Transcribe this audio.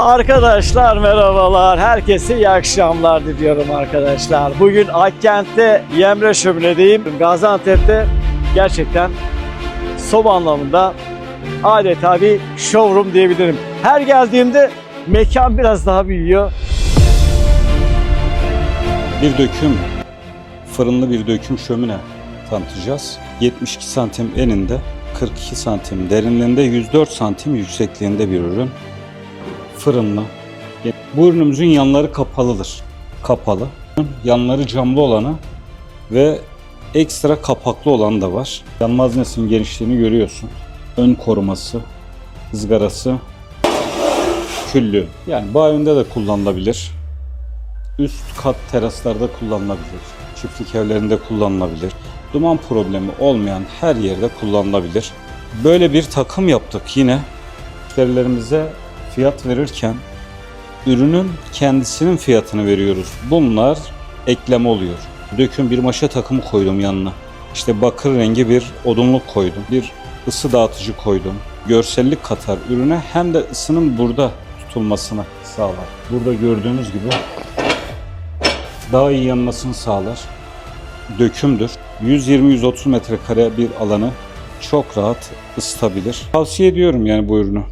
Arkadaşlar merhabalar, herkese iyi akşamlar diliyorum arkadaşlar. Bugün Akkent'te Yemre Şömine'deyim. Gaziantep'te gerçekten soba anlamında adeta bir showroom diyebilirim. Her geldiğimde mekan biraz daha büyüyor. Bir döküm, fırınlı bir döküm şömine tanıtacağız. 72 santim eninde, 42 santim derinliğinde, 104 santim yüksekliğinde bir ürün. Fırınlı. Bu ürünümüzün yanları kapalıdır. Kapalı. Yanları camlı olanı ve ekstra kapaklı olan da var. Yanmaz nesinin genişliğini görüyorsun. Ön koruması, ızgarası, küllü. Yani banyonda da kullanılabilir. Üst kat teraslarda kullanılabilir. Çiftlik evlerinde kullanılabilir. Duman problemi olmayan her yerde kullanılabilir. Böyle bir takım yaptık yine. Müşterilerimize fiyat verirken ürünün kendisinin fiyatını veriyoruz. Bunlar ekleme oluyor. Döküm bir maşa takımı koydum yanına. İşte bakır rengi bir odunluk koydum. Bir ısı dağıtıcı koydum. Görsellik katar ürüne, hem de ısının burada tutulmasını sağlar. Burada gördüğünüz gibi daha iyi yanmasını sağlar. Dökümdür. 120-130 metrekare bir alanı çok rahat ısıtabilir. Tavsiye ediyorum yani bu ürünü.